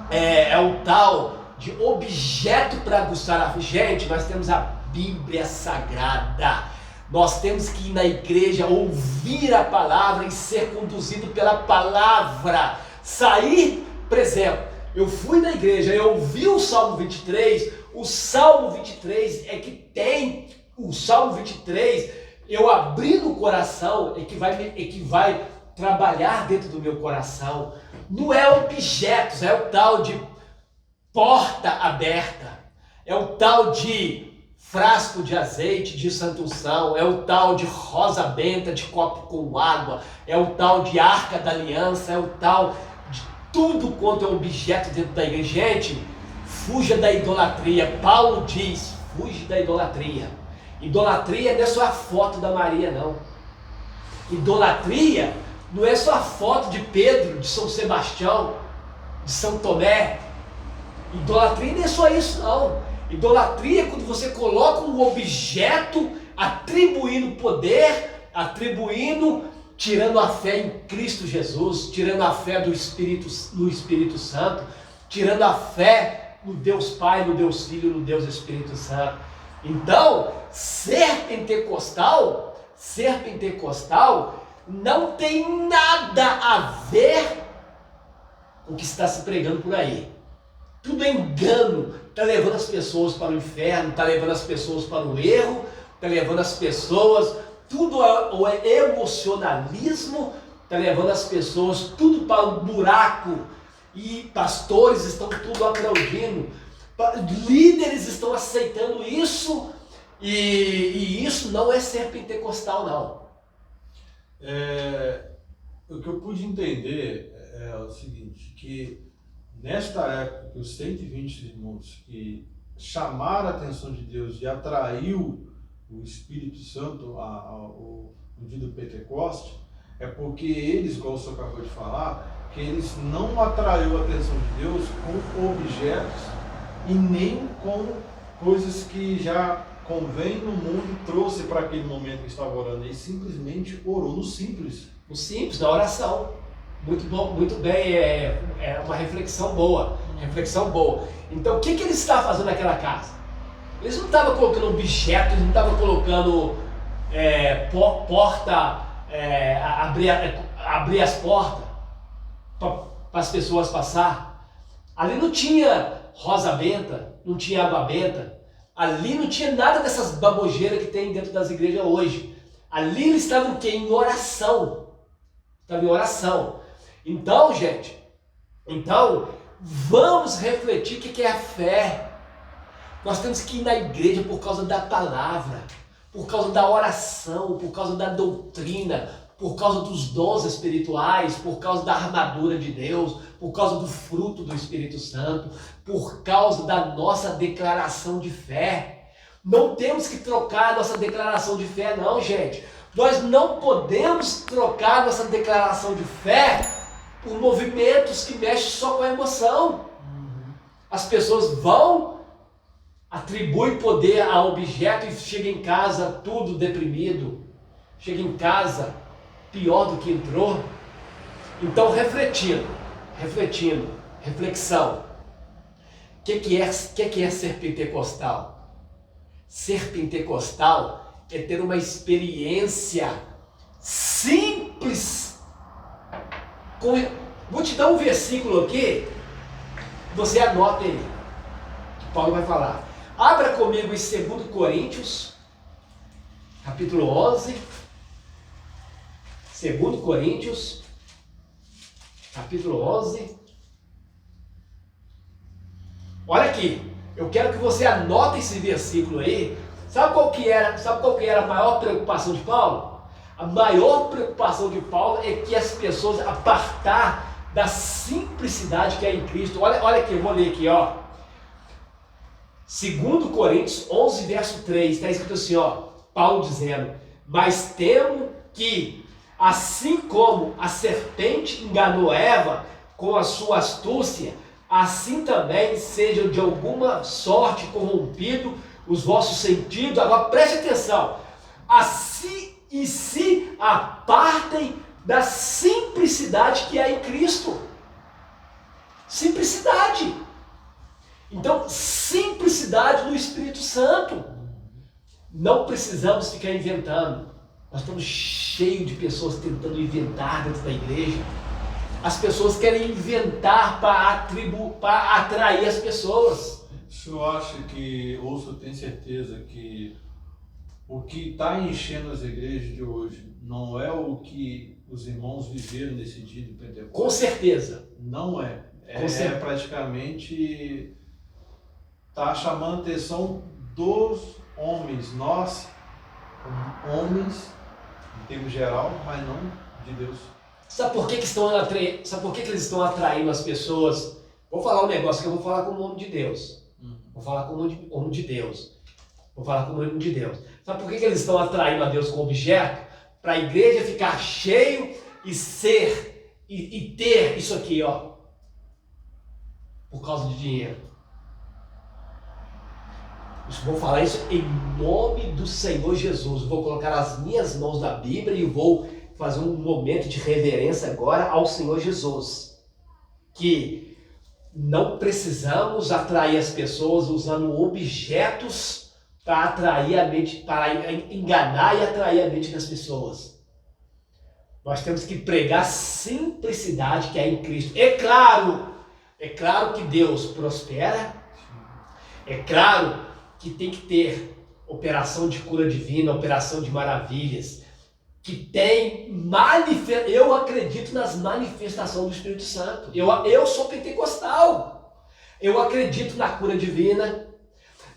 É o tal de objeto para aguçar a gente. Nós temos a Bíblia Sagrada. Nós temos que ir na igreja, ouvir a palavra e ser conduzido pela palavra. Sair, por exemplo, eu fui na igreja, eu ouvi o Salmo 23. O Salmo 23 é que tem. O Salmo 23, eu abri no coração, é que vai trabalhar dentro do meu coração. Não é objetos, é o tal de porta aberta, é o tal de frasco de azeite de santa unção, é o tal de rosa benta de copo com água, é o tal de arca da aliança, é o tal de tudo quanto é objeto dentro da igreja. Gente, fuja da idolatria. Paulo diz, fuja da idolatria. Idolatria não é só a foto da Maria, não. Idolatria não é só a foto de Pedro, de São Sebastião, de São Tomé. Idolatria não é só isso, não. Idolatria é quando você coloca um objeto atribuindo poder, tirando a fé em Cristo Jesus, tirando a fé no Espírito Santo, tirando a fé no Deus Pai, no Deus Filho, no Deus Espírito Santo. Então, ser pentecostal não tem nada a ver com o que está se pregando por aí. Tudo é engano, está levando as pessoas para o inferno, está levando as pessoas para o erro, está levando as pessoas, tudo é emocionalismo, está levando as pessoas tudo para o buraco, e pastores estão tudo aplaudindo, líderes estão aceitando isso, e isso não é ser pentecostal, não. O que eu pude entender é o seguinte, que nesta época que os 120 irmãos que chamaram a atenção de Deus e atraiu o Espírito Santo ao dia do Pentecoste, é porque eles, igual o senhor acabou de falar, que eles não atraiu a atenção de Deus com objetos e nem com coisas que já convém no mundo, trouxe para aquele momento que estava orando. Ele simplesmente orou no simples. No simples, na oração. Muito bom, muito bem, é uma reflexão boa. Então, o que eles estavam fazendo naquela casa? Eles não estavam colocando objetos, eles não estavam colocando porta, abrir as portas para as pessoas passar. Ali não tinha rosa benta, não tinha água benta. Ali não tinha nada dessas babogeiras que tem dentro das igrejas hoje. Ali eles estavam o quê? Em oração. Estavam em oração. Então, gente, vamos refletir o que é a fé. Nós temos que ir na igreja por causa da palavra, por causa da oração, por causa da doutrina, por causa dos dons espirituais, por causa da armadura de Deus, por causa do fruto do Espírito Santo, por causa da nossa declaração de fé. Não temos que trocar a nossa declaração de fé, não, gente. Nós não podemos trocar a nossa declaração de fé por movimentos que mexem só com a emoção. As pessoas vão, atribuem poder a objeto e chegam em casa tudo deprimido. Chega em casa pior do que entrou. Então, reflexão. O que é ser pentecostal? Ser pentecostal é ter uma experiência simples. Vou te dar um versículo aqui, você anota aí, que Paulo vai falar. Abra comigo em 2 Coríntios, capítulo 11. 2 Coríntios, capítulo 11. Olha aqui, eu quero que você anote esse versículo aí. Sabe qual que era a maior preocupação de Paulo? A maior preocupação de Paulo é que as pessoas apartar da simplicidade que é em Cristo. Olha aqui, eu vou ler aqui, ó. 2 Coríntios 11, verso 3, está escrito assim, ó, Paulo dizendo: mas temo que, assim como a serpente enganou Eva com a sua astúcia, assim também sejam de alguma sorte corrompidos os vossos sentidos. Agora preste atenção. Se apartem da simplicidade que há em Cristo. Simplicidade. Então, simplicidade no Espírito Santo. Não precisamos ficar inventando. Nós estamos cheios de pessoas tentando inventar dentro da igreja. As pessoas querem inventar para atrair as pessoas. O senhor acha que, ou o senhor tem certeza que o que está enchendo as igrejas de hoje não é o que os irmãos viveram nesse dia do Pentecostes? Com certeza. Não é. É praticamente está chamando a atenção dos homens. Nós, como homens, em termos geral, mas não de Deus. Sabe por que eles estão atraindo as pessoas? Vou falar um negócio que eu vou falar com o nome de Deus. Vou falar com o nome de Deus. Sabe por que eles estão atraindo a Deus com objeto? Para a igreja ficar cheio e ter isso aqui, ó. Por causa de dinheiro. Vou falar isso em nome do Senhor Jesus. Vou colocar as minhas mãos na Bíblia e vou fazer um momento de reverência agora ao Senhor Jesus. Que não precisamos atrair as pessoas usando objetos para atrair a mente, para enganar e atrair a mente das pessoas. Nós temos que pregar simplicidade que é em Cristo. É claro que Deus prospera. É claro que tem que ter operação de cura divina, operação de maravilhas, que tem eu acredito nas manifestações do Espírito Santo. Eu sou pentecostal. Eu acredito na cura divina.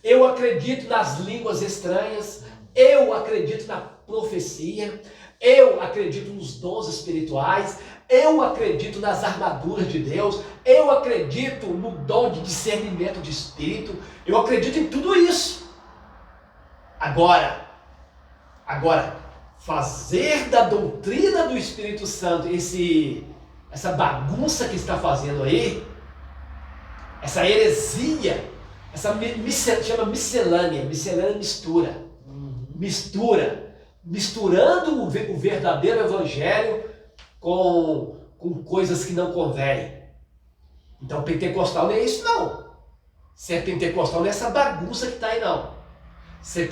Eu acredito nas línguas estranhas. Eu acredito na profecia. Eu acredito nos dons espirituais. Eu acredito nas armaduras de Deus. Eu acredito no dom de discernimento de espírito. Eu acredito em tudo isso. Agora, fazer da doutrina do Espírito Santo essa bagunça que está fazendo aí, essa heresia, chama miscelânea mistura. Misturando o verdadeiro evangelho com coisas que não convêm. Então pentecostal não é isso não. Ser pentecostal não é essa bagunça que está aí não. Ser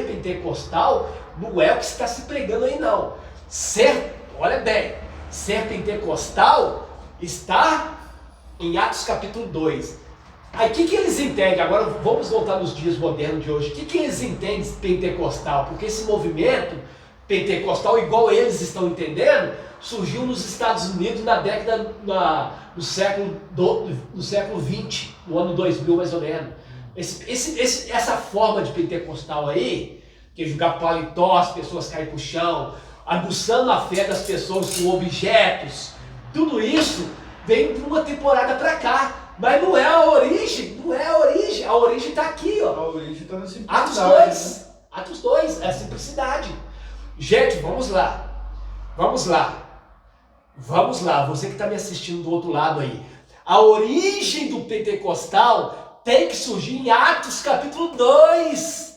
pentecostal não é o que está se pregando aí não. Olha bem, ser pentecostal está em Atos capítulo 2. Aí o que eles entendem? Agora vamos voltar nos dias modernos de hoje. O que eles entendem de pentecostal? Porque esse movimento pentecostal, igual eles estão entendendo, surgiu nos Estados Unidos no século 20, no ano 2000 mais ou menos. Essa forma de pentecostal aí, que é jogar paletó, as pessoas caem pro chão, aguçando a fé das pessoas com objetos, tudo isso vem de uma temporada para cá. Mas não é a origem, a origem está aqui, ó. A origem está na simplicidade. Atos 2, é a simplicidade. Gente, vamos lá, você que está me assistindo do outro lado aí. A origem do pentecostal tem que surgir em Atos capítulo 2.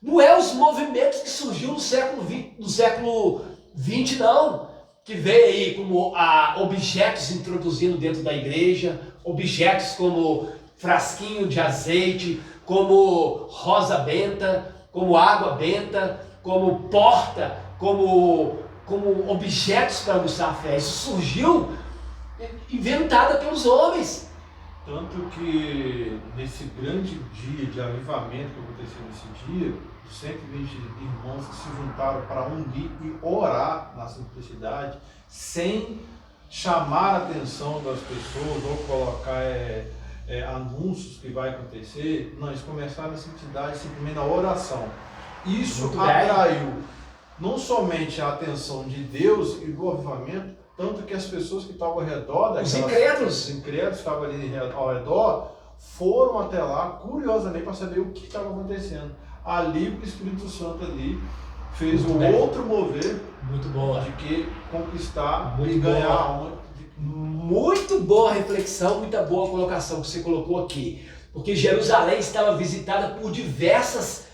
Não é os movimentos que surgiu no século 20 não. Que veio aí como objetos introduzindo dentro da igreja, objetos como frasquinho de azeite, como rosa benta, como água benta, como porta, como objetos para aguçar a fé. Isso surgiu inventada pelos homens. Tanto que nesse grande dia de avivamento que aconteceu nesse dia, os 120 irmãos que se juntaram para unir e orar na simplicidade, sem chamar a atenção das pessoas ou colocar anúncios que vai acontecer, não, eles começaram na simplicidade, simplesmente na oração. Isso atraiu não somente a atenção de Deus e do avivamento, tanto que as pessoas que estavam ao redor, os incrédulos que estavam ali ao redor, foram até lá, curiosamente, para saber o que estava acontecendo. Ali o Espírito Santo ali fez outro mover muito boa. De que conquistar muito e ganhar boa. a honra. Muito boa reflexão, muita boa colocação que você colocou aqui. Porque Jerusalém estava visitada por diversos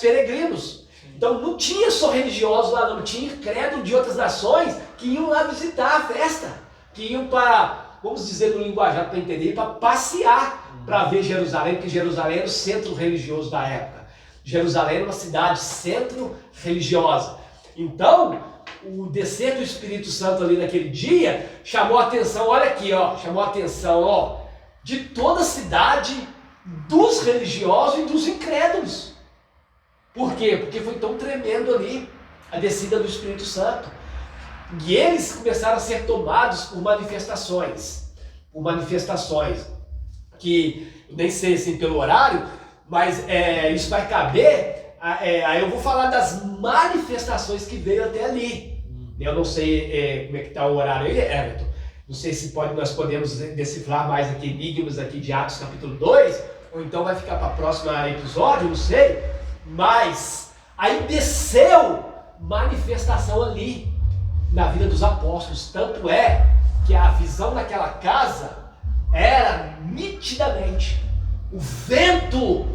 peregrinos. Então não tinha só religiosos lá, não tinha credo de outras nações que iam lá visitar a festa, que iam para, vamos dizer no linguajar para entender, para passear, para ver Jerusalém, porque Jerusalém era o centro religioso da época. Jerusalém era uma cidade centro religiosa. Então, o descer do Espírito Santo ali naquele dia chamou a atenção, olha aqui, ó, chamou a atenção, ó, de toda a cidade, dos religiosos e dos incrédulos. Por quê? Porque foi tão tremendo ali a descida do Espírito Santo. E eles começaram a ser tomados por manifestações. Que eu nem sei assim pelo horário, mas isso vai caber. Aí eu vou falar das manifestações que veio até ali. Eu não sei como é que está o horário aí, Everton. Não sei se nós podemos decifrar mais aqui enigmas aqui de Atos capítulo 2, ou então vai ficar para o próximo episódio, não sei. Mas aí desceu manifestação ali na vida dos apóstolos. Tanto é que a visão daquela casa era nitidamente o vento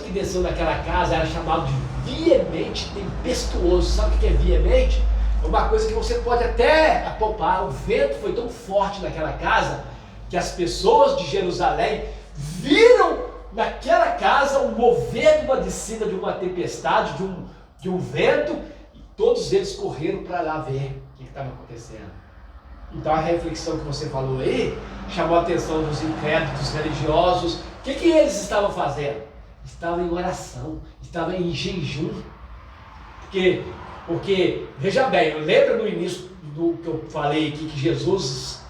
que desceu naquela casa era chamado de veemente tempestuoso. Sabe o que é veemente? É uma coisa que você pode até apalpar. O vento foi tão forte naquela casa que as pessoas de Jerusalém viram naquela casa, o mover de uma descida de uma tempestade, de um vento, e todos eles correram para lá ver o que estava acontecendo. Então a reflexão que você falou aí chamou a atenção dos incrédulos, dos religiosos. O que eles estavam fazendo? Estavam em oração, estavam em jejum. Porque veja bem, lembra no início do que eu falei aqui que Jesus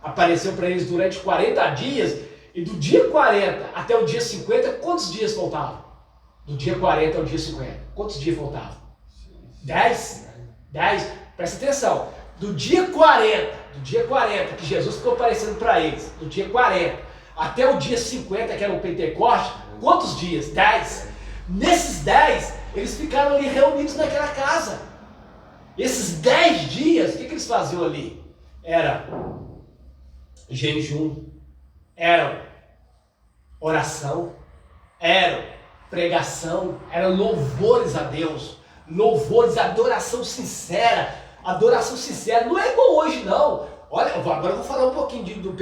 apareceu para eles durante 40 dias, e do dia 40 até o dia 50, quantos dias faltavam? Do dia 40 ao dia 50, quantos dias faltavam? 10? 10? Presta atenção, do dia 40 que Jesus ficou aparecendo para eles, do dia 40 até o dia 50, que era o Pentecoste, quantos dias? 10. Nesses 10, eles ficaram ali reunidos naquela casa. Esses 10 dias, o que eles faziam ali? Era jejum, era oração, era pregação, eram louvores a Deus, louvores, adoração sincera. Adoração sincera não é igual hoje, não. Olha, agora eu vou falar um pouquinho do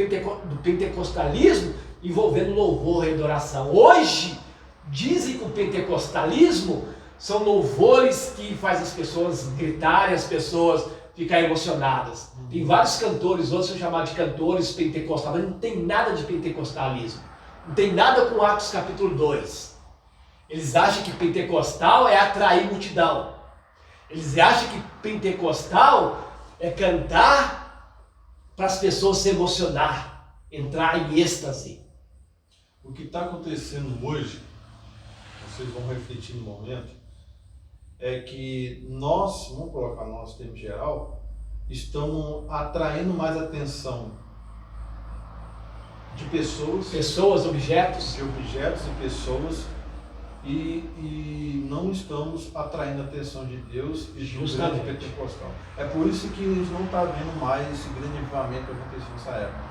pentecostalismo envolvendo louvor e adoração. Hoje, dizem que o pentecostalismo são louvores que faz as pessoas gritarem, as pessoas ficarem emocionadas. Tem vários cantores, outros são chamados de cantores pentecostais, mas não tem nada de pentecostalismo. Não tem nada com Atos capítulo 2. Eles acham que pentecostal é atrair multidão. Eles acham que pentecostal é cantar para as pessoas se emocionar, entrar em êxtase. O que está acontecendo hoje, vocês vão refletir no momento, é que nós, vamos colocar nosso termo geral, estamos atraindo mais atenção de pessoas, objetos e pessoas, e não estamos atraindo a atenção de Deus e de um grande pentecostal. É por isso que a gente não está vendo mais esse grande avivamento que aconteceu nessa época.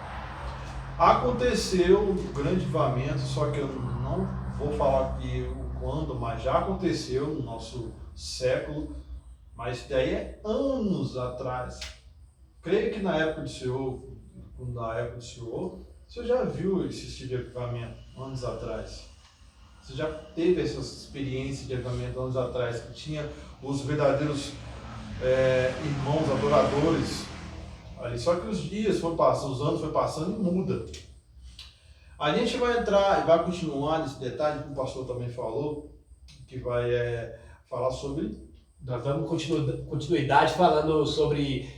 Aconteceu o grande avivamento, só que eu não vou falar aqui o quando, mas já aconteceu no nosso século, mas daí é anos atrás. Creio que na época do Senhor, você já viu esse tipo de avivamento anos atrás. Você já teve essa experiência de avivamento anos atrás, que tinha os verdadeiros irmãos adoradores ali. Só que os dias foram passando, os anos foram passando e muda. A gente vai entrar e vai continuar nesse detalhe, que o pastor também falou, que vai falar sobre... Nós damos continuidade falando sobre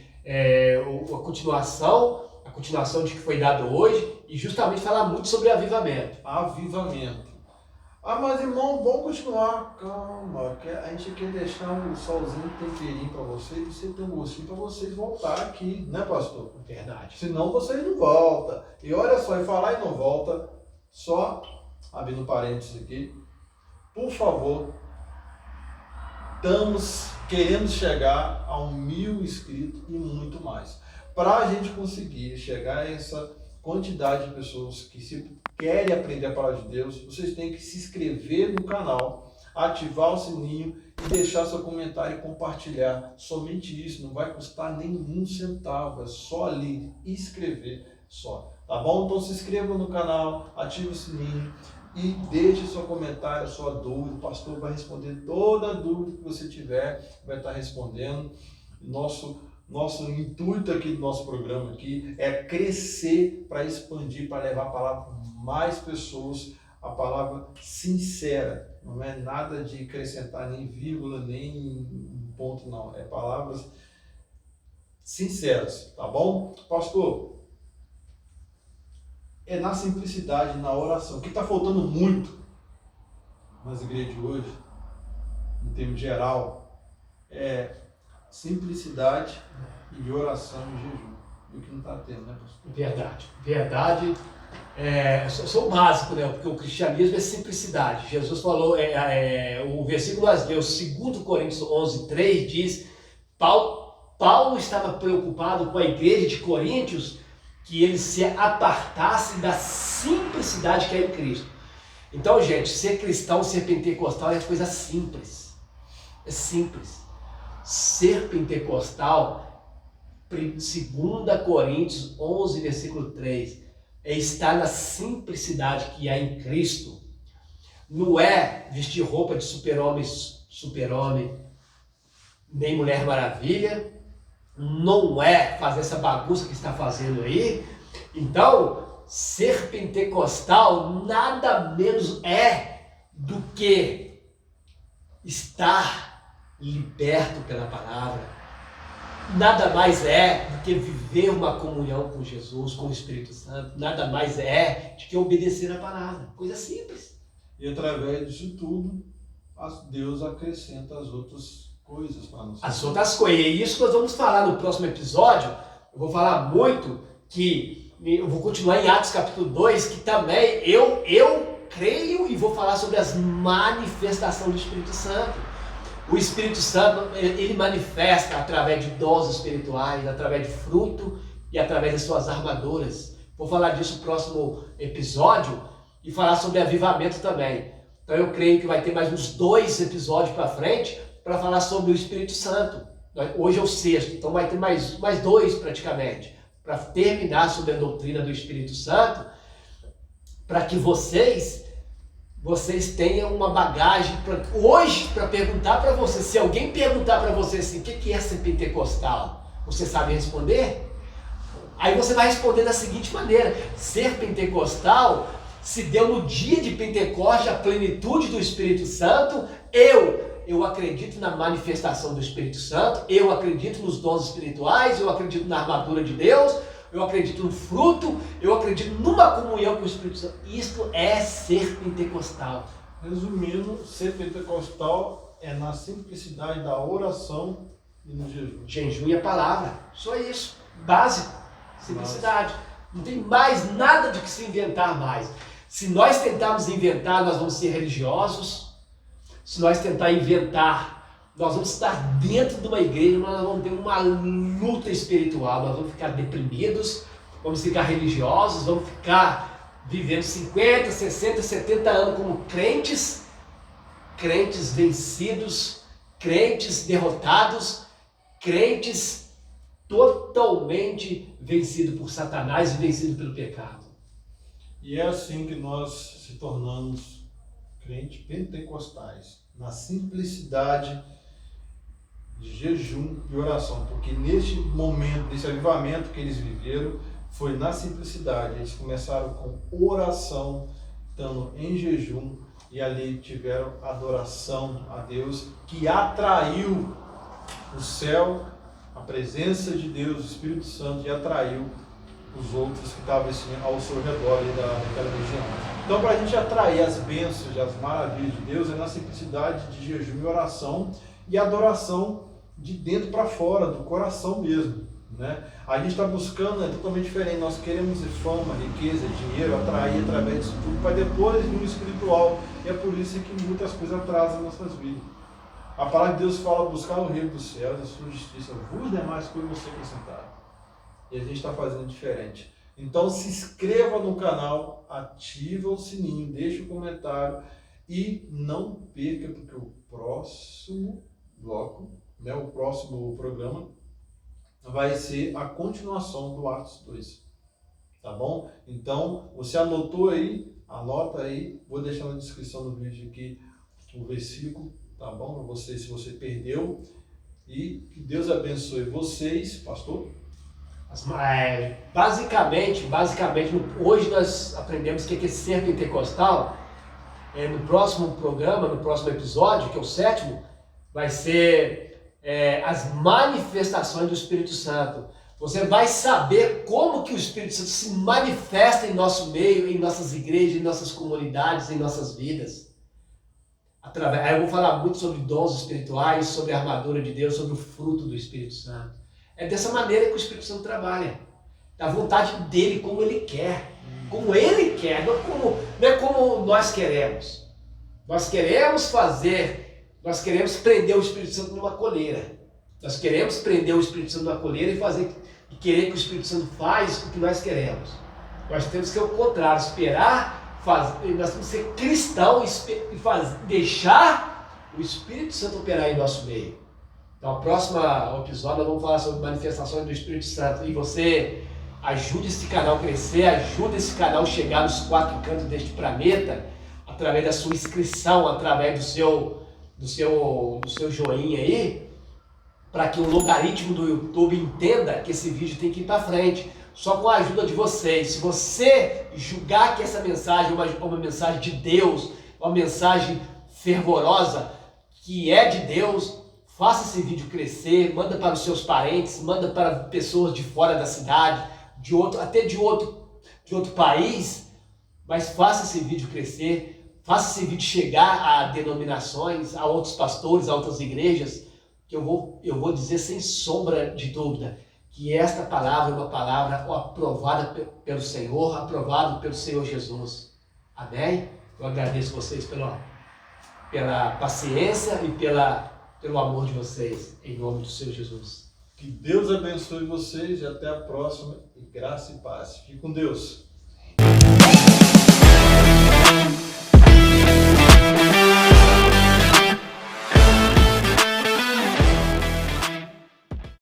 a continuação de que foi dado hoje, e justamente falar muito sobre avivamento. Avivamento. Ah, mas irmão, vamos continuar. Calma, a gente quer deixar um solzinho temperinho para vocês, você tem um gostinho para vocês voltar aqui, né, pastor? Verdade. Senão vocês não voltam. E olha só, e falar e não volta, só abrindo parênteses aqui, por favor, estamos querendo chegar a 1.000 inscritos e muito mais. Para a gente conseguir chegar a essa quantidade de pessoas que se querem aprender a palavra de Deus, vocês têm que se inscrever no canal, ativar o sininho e deixar seu comentário e compartilhar. Somente isso, não vai custar nenhum centavo, é só ali inscrever só. Tá bom? Então se inscreva no canal, ative o sininho e deixe seu comentário, sua dúvida. O pastor vai responder toda a dúvida que você tiver, vai estar respondendo. Nosso intuito aqui do nosso programa aqui é crescer para expandir, para levar a palavra para mais pessoas, a palavra sincera. Não é nada de acrescentar nem vírgula, nem ponto, não. É palavras sinceras, tá bom? Pastor, é na simplicidade, na oração. O que está faltando muito nas igrejas de hoje, em termos geral, é simplicidade e oração e jejum. E o que não está tendo, né, pastor? Verdade. Sou básico, né? Porque o cristianismo é simplicidade. Jesus falou, o versículo nós lemos, 2 Coríntios 11:3 diz, Paulo estava preocupado com a igreja de Coríntios, que eles se apartassem da simplicidade que é em Cristo. Então, gente, ser cristão, ser pentecostal é coisa simples. É simples. Ser pentecostal, 2 Coríntios 11, versículo 3, é estar na simplicidade que há em Cristo. Não é vestir roupa de super-homem, nem Mulher Maravilha. Não é fazer essa bagunça que está fazendo aí. Então, ser pentecostal nada menos é do que estar liberto pela palavra. Nada mais é do que viver uma comunhão com Jesus, com o Espírito Santo. Nada mais é do que obedecer a palavra. Coisa simples. E através disso tudo, Deus acrescenta as outras coisas para nós. As outras coisas. E isso nós vamos falar no próximo episódio. Eu vou falar muito que... Eu vou continuar em Atos capítulo 2, que também eu creio e vou falar sobre as manifestações do Espírito Santo. O Espírito Santo, ele manifesta através de dons espirituais, através de fruto e através das suas armaduras. Vou falar disso no próximo episódio e falar sobre avivamento também. Então eu creio que vai ter mais uns 2 episódios para frente para falar sobre o Espírito Santo. Hoje é o 6º, então vai ter mais 2 praticamente, para terminar sobre a doutrina do Espírito Santo, para que vocês tenham uma bagagem hoje para perguntar para você. Se alguém perguntar para você assim, o que é ser pentecostal? Você sabe responder? Aí você vai responder da seguinte maneira: ser pentecostal se deu no dia de Pentecostes, a plenitude do Espírito Santo. Eu acredito na manifestação do Espírito Santo, eu acredito nos dons espirituais, eu acredito na armadura de Deus, eu acredito no fruto, eu acredito numa comunhão com o Espírito Santo. Isso é ser pentecostal. Resumindo, ser pentecostal é na simplicidade da oração e no jejum. Jejum e a palavra, só isso, básico, simplicidade. Não tem mais nada de que se inventar mais. Se nós tentarmos inventar, nós vamos ser religiosos. Se nós tentar inventar, nós vamos estar dentro de uma igreja, mas nós vamos ter uma luta espiritual, nós vamos ficar deprimidos, vamos ficar religiosos, vamos ficar vivendo 50, 60, 70 anos como crentes vencidos, crentes derrotados, crentes totalmente vencidos por Satanás e vencidos pelo pecado. E é assim que nós se tornamos crentes pentecostais, na simplicidade de jejum e oração, porque neste momento, nesse avivamento que eles viveram, foi na simplicidade. Eles começaram com oração, estando em jejum, e ali tiveram adoração a Deus, que atraiu o céu, a presença de Deus, o Espírito Santo, e atraiu os outros que estavam assim, ao seu redor ali daquela região. Então, para a gente atrair as bênçãos e as maravilhas de Deus, é na simplicidade de jejum e oração, e adoração de dentro para fora, do coração mesmo, né? A gente está buscando, é totalmente diferente. Nós queremos fama, riqueza, dinheiro, atrair através disso tudo, para depois vir o espiritual. E é por isso que muitas coisas atrasam nossas vidas. A palavra de Deus fala: buscar o reino dos céus, a sua justiça, vos demais coisas você acrescentar. E a gente está fazendo diferente. Então se inscreva no canal, ativa o sininho, deixa o comentário e não perca, porque o próximo bloco, né, o próximo programa vai ser a continuação do Atos 2. Tá bom? Então, você anotou aí, anota aí, vou deixar na descrição do vídeo aqui o versículo, tá bom? Para você, se você perdeu. E que Deus abençoe vocês, pastor. Basicamente, hoje nós aprendemos o que é ser pentecostal. No próximo programa, no próximo episódio, que é o 7º, vai ser as manifestações do Espírito Santo. Você vai saber como que o Espírito Santo se manifesta em nosso meio, em nossas igrejas, em nossas comunidades, em nossas vidas. Aí eu vou falar muito sobre dons espirituais, sobre a armadura de Deus, sobre o fruto do Espírito Santo. É dessa maneira que o Espírito Santo trabalha. Da vontade dele, como ele quer. Como ele quer, não é como nós queremos. Nós queremos prender o Espírito Santo numa coleira. Nós queremos prender o Espírito Santo numa coleira e querer que o Espírito Santo faz o que nós queremos. Nós temos que, ao contrário, nós temos que ser cristãos e deixar o Espírito Santo operar em nosso meio. Então, no próximo episódio, nós vamos falar sobre manifestações do Espírito Santo. E você ajude esse canal a crescer, ajude esse canal a chegar nos 4 cantos deste planeta, através da sua inscrição, através do seu joinha aí, para que o logaritmo do YouTube entenda que esse vídeo tem que ir para frente. Só com a ajuda de vocês. Se você julgar que essa mensagem é uma mensagem de Deus, uma mensagem fervorosa, que é de Deus, faça esse vídeo crescer, manda para os seus parentes, manda para pessoas de fora da cidade, até de outro país, mas faça esse vídeo crescer, faça esse vídeo chegar a denominações, a outros pastores, a outras igrejas, que eu vou dizer sem sombra de dúvida, que esta palavra é uma palavra aprovada pelo Senhor, aprovada pelo Senhor Jesus. Amém? Eu agradeço vocês pela paciência e pelo amor de vocês, em nome do Senhor Jesus. Que Deus abençoe vocês e até a próxima. E graça e paz. Fique com Deus.